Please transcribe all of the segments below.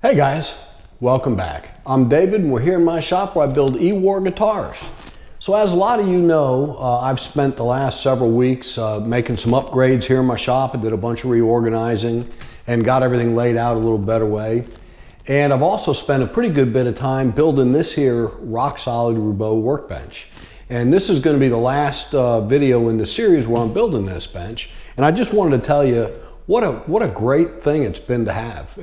Hey guys, welcome back. I'm David and we're here in my shop where I build E-War guitars. So as a lot of you know, I've spent the last several weeks making some upgrades here in my shop. I did a bunch of reorganizing and got everything laid out a little better way. And I've also spent a pretty good bit of time building this here rock-solid Roubo workbench. And this is going to be the last video in the series where I'm building this bench. And I just wanted to tell you what a great thing it's been to have.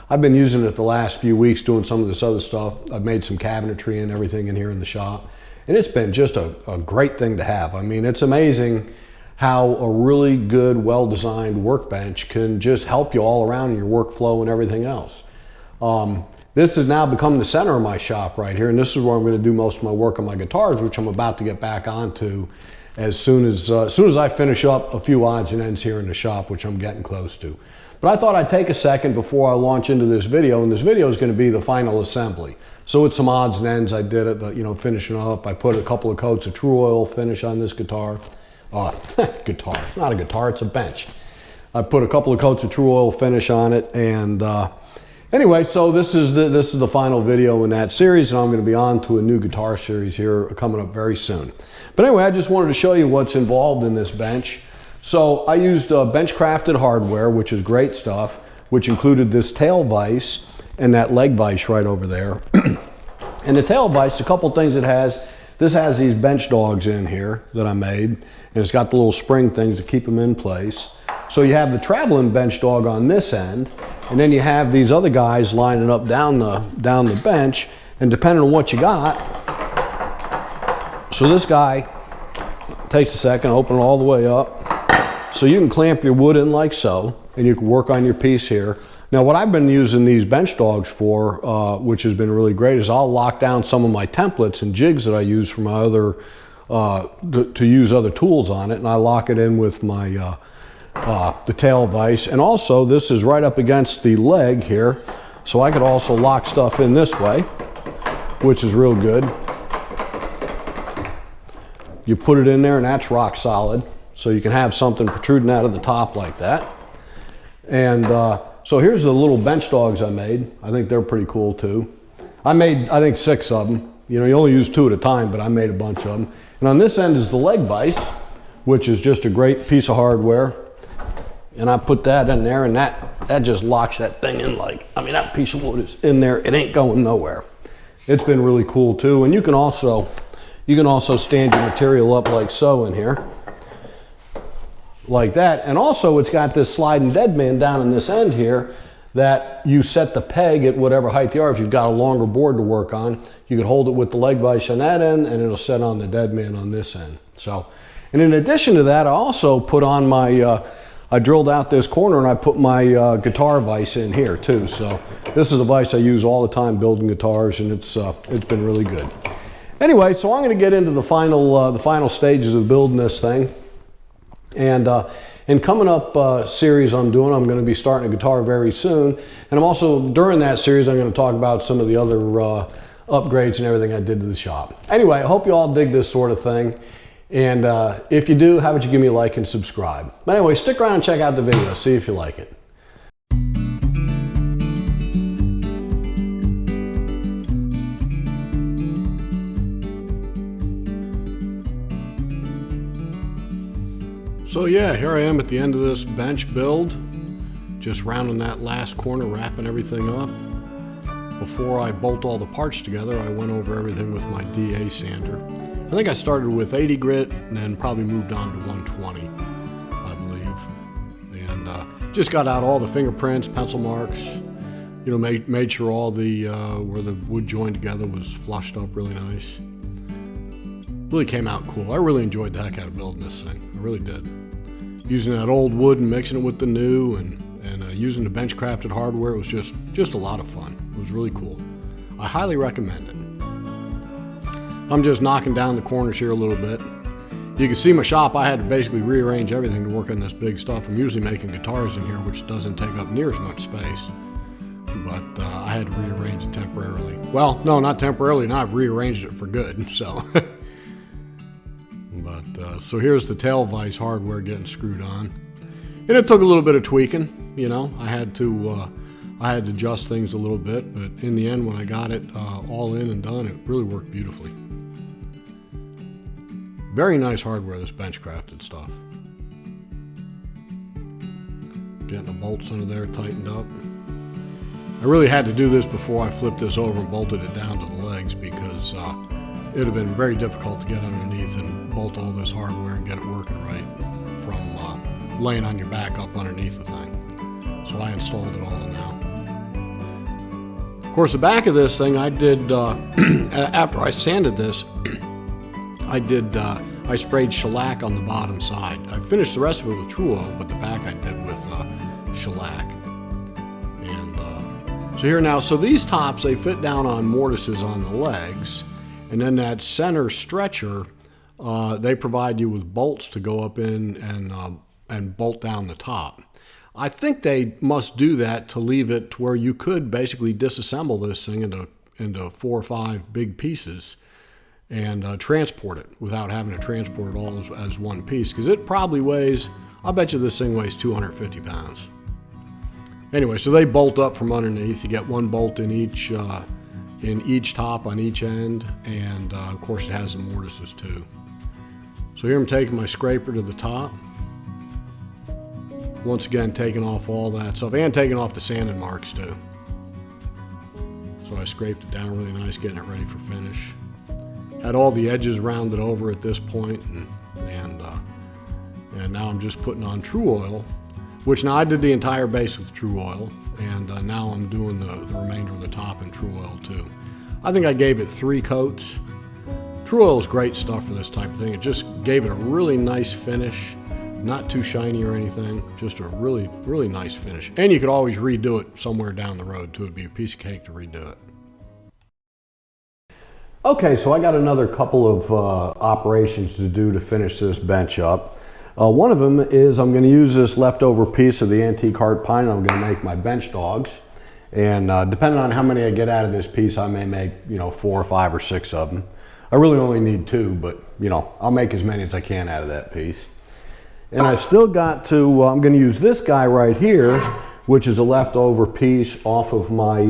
I've been using it the last few weeks doing some of this other stuff. I've made some cabinetry and everything in here in the shop. And it's been just a great thing to have. I mean, it's amazing how a really good, well-designed workbench can just help you all around in your workflow and everything else. This has now become the center of my shop right here, and this is where I'm going to do most of my work on my guitars, which I'm about to get back onto as soon as I finish up a few odds and ends here in the shop, which I'm getting close to. But I thought I'd take a second before I launch into this video, and this video is going to be the final assembly. So it's some odds and ends I did it, finishing up. I put a couple of coats of True Oil finish on this guitar. Guitar, it's not a guitar, it's a bench. I put a couple of coats of True Oil finish on it, and anyway, so this is the final video in that series, and I'm going to be on to a new guitar series here coming up very soon. But anyway, I just wanted to show you what's involved in this bench. So I used bench crafted hardware, which is great stuff, which included this tail vise and that leg vise right over there. And the tail vise, a couple things it has. This has these bench dogs in here that I made, and it's got the little spring things to keep them in place. So you have the traveling bench dog on this end, and then you have these other guys lining up down the bench, and depending on what you got, so this guy takes a second, open it all the way up. So you can clamp your wood in like so, and you can work on your piece here. Now what I've been using these bench dogs for, which has been really great, is I'll lock down some of my templates and jigs that I use for my other, to use other tools on it, and I lock it in with my, the tail vise. And also this is right up against the leg here, so I could also lock stuff in this way, which is real good. You put it in there and that's rock solid, so you can have something protruding out of the top like that. And so here's the little bench dogs I made. I think they're pretty cool too. I made, I think, 6 of them. You only use 2 at a time, but I made a bunch of them. And on this end is the leg vise, which is just a great piece of hardware. And I put that in there, and that just locks that thing in like, I mean, that piece of wood is in there. It ain't going nowhere. It's been really cool too. And you can also stand your material up like so in here, like that. And also it's got this sliding dead man down in this end here that you set the peg at whatever height you are. If you've got a longer board to work on, you can hold it with the leg vise on that end, and it'll set on the dead man on this end. So, and in addition to that, I also put on my, I drilled out this corner and I put my guitar vise in here too. So this is a vise I use all the time building guitars, and it's been really good. Anyway, so I'm going to get into the final stages of building this thing. And coming up series I'm doing, I'm going to be starting a guitar very soon. And I'm also, during that series, I'm going to talk about some of the other upgrades and everything I did to the shop. Anyway, I hope you all dig this sort of thing. And if you do, how about you give me a like and subscribe. But anyway, stick around and check out the video, see if you like it. So yeah, here I am at the end of this bench build, just rounding that last corner, wrapping everything up. Before I bolt all the parts together, I went over everything with my DA sander. I think I started with 80 grit and then probably moved on to 120, I believe. And just got out all the fingerprints, pencil marks, made sure all the, where the wood joined together was flushed up really nice. Really came out cool. I really enjoyed the heck out of building this thing. I really did. Using that old wood and mixing it with the new, and using the bench crafted hardware, it was just a lot of fun. It was really cool. I highly recommend it. I'm just knocking down the corners here a little bit. You can see my shop, I had to basically rearrange everything to work on this big stuff. I'm usually making guitars in here, which doesn't take up near as much space. But I had to rearrange it temporarily. Well, no, not temporarily. Now I've rearranged it for good, so. So here's the tail vise hardware getting screwed on. And it took a little bit of tweaking, I had to I had to adjust things a little bit, but in the end, when I got it all in and done, it really worked beautifully. Very nice hardware, this Benchcrafted stuff. Getting the bolts under there tightened up. I really had to do this before I flipped this over and bolted it down to the legs, because it would have been very difficult to get underneath and bolt all this hardware and get it working right from laying on your back up underneath the thing. So I installed it all now. Of course, the back of this thing I did, after I sanded this, I sprayed shellac on the bottom side. I finished the rest of it with True Oil, but the back I did with shellac. And so here now, so these tops, they fit down on mortises on the legs, and then that center stretcher, they provide you with bolts to go up in and bolt down the top. I think they must do that to leave it to where you could basically disassemble this thing into 4 or 5 big pieces and transport it without having to transport it all as one piece, because it probably weighs, I'll bet you this thing weighs 250 pounds. Anyway, so they bolt up from underneath. You get one bolt in each top on each end, and of course it has the mortises too. So here I'm taking my scraper to the top. Once again, taking off all that stuff and taking off the sanding marks too. So I scraped it down really nice, getting it ready for finish. Had all the edges rounded over at this point, and now I'm just putting on True Oil, which now I did the entire base with True Oil, and now I'm doing the remainder of the top in True Oil too. I think I gave it 3 coats. True Oil is great stuff for this type of thing. It just gave it a really nice finish. Not too shiny or anything, just a really, really nice finish. And you could always redo it somewhere down the road too. It'd be a piece of cake to redo it. Okay, so I got another couple of operations to do to finish this bench up. One of them is I'm going to use this leftover piece of the antique heart pine, and I'm going to make my bench dogs. And depending on how many I get out of this piece, I may make 4 or 5 or 6 of them. I really only need 2, but I'll make as many as I can out of that piece. And I've still got to, I'm going to use this guy right here, which is a leftover piece off of my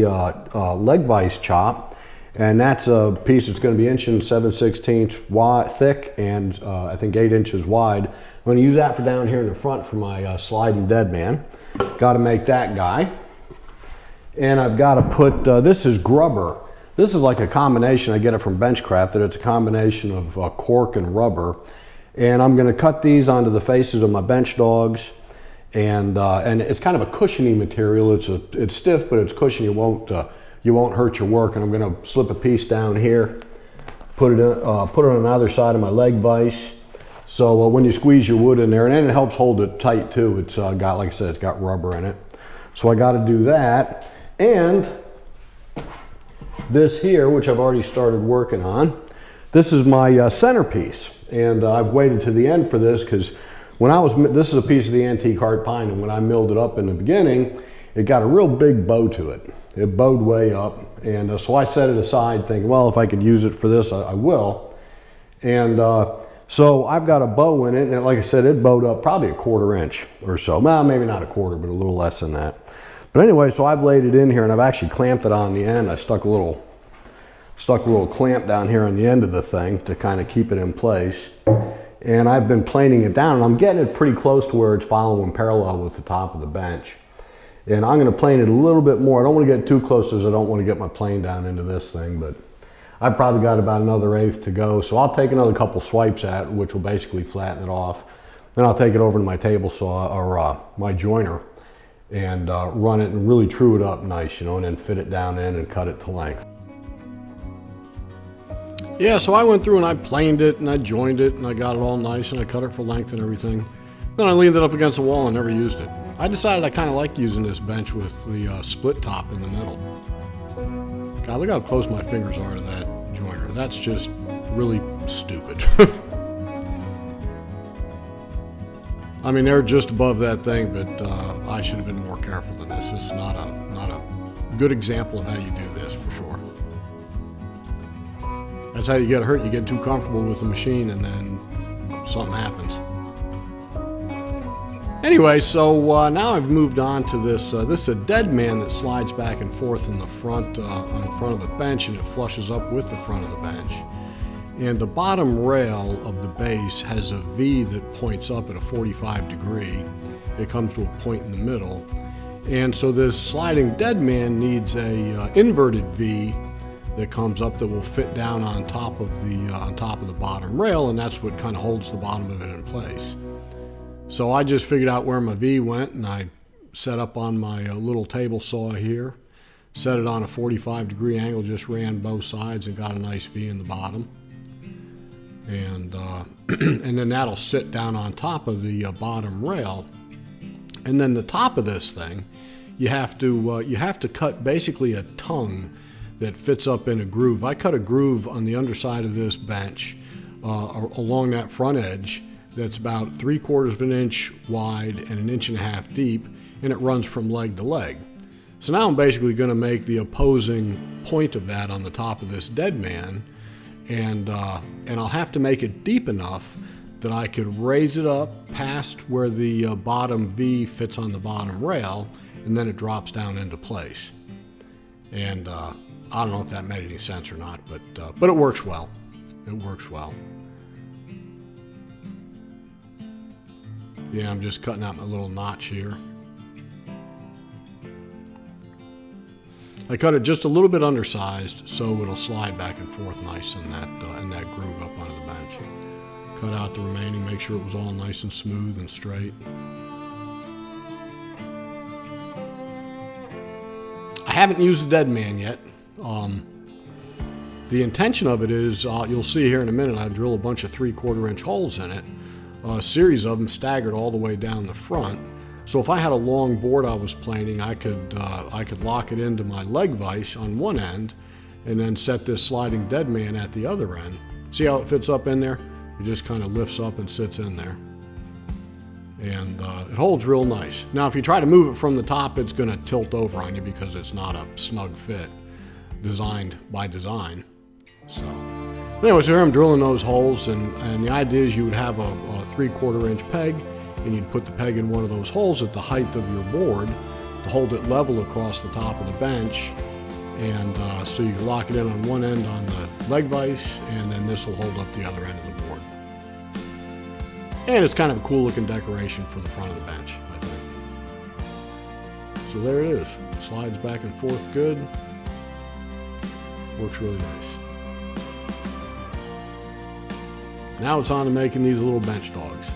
leg vise chop. And that's a piece that's going to be 1 7/16 wide, thick, and I think 8 inches wide. I'm going to use that for down here in the front for my sliding dead man. Got to make that guy. And I've got to put, this is grubber. This is like a combination, I get it from Benchcrafted. It's a combination of cork and rubber. And I'm going to cut these onto the faces of my bench dogs, and it's kind of a cushiony material. It's stiff, but it's cushiony. You won't hurt your work. And I'm going to slip a piece down here, put it on either side of my leg vise. So when you squeeze your wood in there, and then it helps hold it tight too. It's got, like I said, it's got rubber in it. So I got to do that, and this here, which I've already started working on. This is my centerpiece. And I've waited to the end for this because this is a piece of the antique heart pine, and when I milled it up in the beginning, it got a real big bow to it. It bowed way up, and so I set it aside thinking, well, if I could use it for this, I will. And so I've got a bow in it, and like I said, it bowed up probably 1/4 inch or so. Well, maybe not 1/4, but a little less than that. But anyway, so I've laid it in here, and I've actually clamped it on the end. I stuck a little clamp down here on the end of the thing to kind of keep it in place. And I've been planing it down, and I'm getting it pretty close to where it's following parallel with the top of the bench. And I'm going to plane it a little bit more. I don't want to get too close, as I don't want to get my plane down into this thing, but I've probably got about another 1/8 to go. So I'll take another couple swipes at it, which will basically flatten it off. Then I'll take it over to my table saw, or my joiner, and run it and really true it up nice, and then fit it down in and cut it to length. Yeah, so I went through and I planed it and I joined it and I got it all nice and I cut it for length and everything. Then I leaned it up against the wall and never used it. I decided I kind of like using this bench with the split top in the middle. God, look how close my fingers are to that joiner. That's just really stupid. I mean, they're just above that thing, but I should have been more careful than this. It's not a good example of how you do this, for sure. That's how you get hurt. You get too comfortable with the machine and then something happens. Anyway, so now I've moved on to this. This is a dead man that slides back and forth in the front, on the front of the bench, and it flushes up with the front of the bench. And the bottom rail of the base has a V that points up at a 45 degree. It comes to a point in the middle. And so this sliding dead man needs a inverted V that comes up that will fit down on top of the bottom rail, and that's what kind of holds the bottom of it in place. So I just figured out where my V went, and I set up on my little table saw here, set it on a 45 degree angle, just ran both sides and got a nice V in the bottom. And and then that'll sit down on top of the bottom rail. And then the top of this thing, you have to cut basically a tongue that fits up in a groove. I cut a groove on the underside of this bench along that front edge that's about 3/4 of an inch wide and 1.5 inches deep, and it runs from leg to leg. So now I'm basically going to make the opposing point of that on the top of this dead man, and I'll have to make it deep enough that I could raise it up past where the bottom V fits on the bottom rail, and then it drops down into place. And I don't know if that made any sense or not, but it works well. It works well. Yeah, I'm just cutting out my little notch here. I cut it just a little bit undersized so it'll slide back and forth nice in that groove up onto the bench. Cut out the remaining, make sure it was all nice and smooth and straight. I haven't used the dead man yet. The intention of it is, you'll see here in a minute, I drill a bunch of 3/4 inch holes in it, a series of them staggered all the way down the front. So if I had a long board I was planing, I could lock it into my leg vise on one end and then set this sliding dead man at the other end. See how it fits up in there? It just kind of lifts up and sits in there. And it holds real nice. Now if you try to move it from the top, it's going to tilt over on you because it's not a snug fit designed by design. So anyway, so here I'm drilling those holes, and the idea is you would have a 3/4 inch peg, and you'd put the peg in one of those holes at the height of your board to hold it level across the top of the bench. And so you can lock it in on one end on the leg vise, and then this will hold up the other end of the board. And it's kind of a cool looking decoration for the front of the bench, I think. So there it is. It slides back and forth good. Works really nice. Now it's on to making these little bench dogs.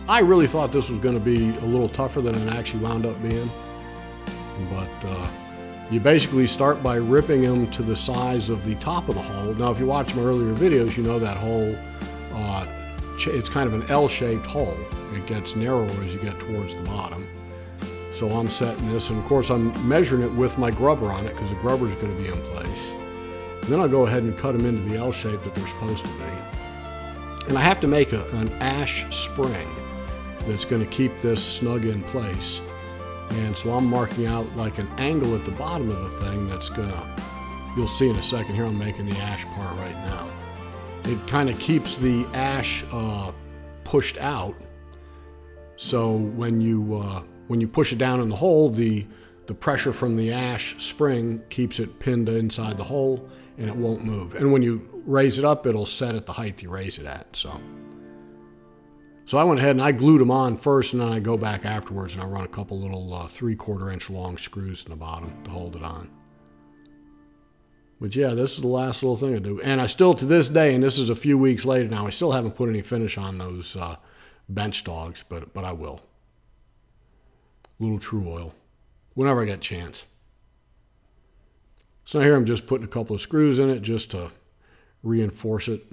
I really thought this was going to be a little tougher than it actually wound up being. But you basically start by ripping them to the size of the top of the hole. Now if you watch my earlier videos, you know that hole, it's kind of an L-shaped hole. It gets narrower as you get towards the bottom. So I'm setting this, and of course I'm measuring it with my grubber on it because the grubber is going to be in place. And then I'll go ahead and cut them into the L shape that they're supposed to be. And I have to make an ash spring that's going to keep this snug in place. And so I'm marking out like an angle at the bottom of the thing that's going to, you'll see in a second here, I'm making the ash part right now. It kind of keeps the ash pushed out. So when you push it down in the hole, the pressure from the ash spring keeps it pinned inside the hole, and it won't move. And when you raise it up, it'll set at the height you raise it at. So I went ahead and I glued them on first, and then I go back afterwards and I run a couple little 3/4 inch long screws in the bottom to hold it on. But yeah, this is the last little thing I do. And I still, to this day, and this is a few weeks later now, I still haven't put any finish on those bench dogs, but I will. A little True Oil, whenever I get a chance. So here I'm just putting a couple of screws in it just to reinforce it.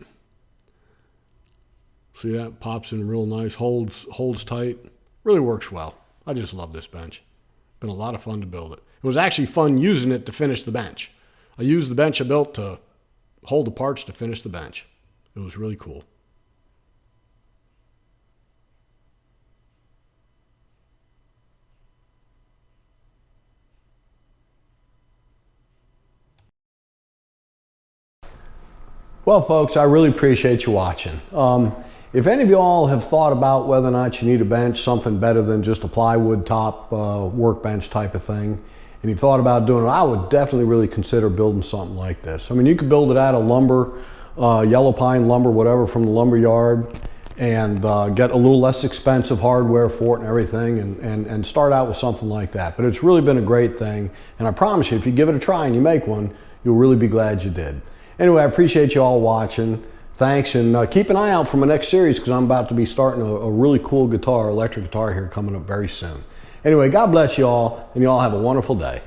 See that? Pops in real nice, holds tight. Really works well. I just love this bench. Been a lot of fun to build it. It was actually fun using it to finish the bench. I used the bench I built to hold the parts to finish the bench. It was really cool. Well, folks, I really appreciate you watching. If any of you all have thought about whether or not you need a bench, something better than just a plywood top workbench type of thing, and you've thought about doing it, I would definitely really consider building something like this. I mean, you could build it out of lumber, yellow pine lumber, whatever, from the lumber yard, and get a little less expensive hardware for it and everything, and start out with something like that. But it's really been a great thing, and I promise you, if you give it a try and you make one, you'll really be glad you did. Anyway, I appreciate you all watching. Thanks, and keep an eye out for my next series, because I'm about to be starting a really cool guitar, electric guitar here, coming up very soon. Anyway, God bless you all, and you all have a wonderful day.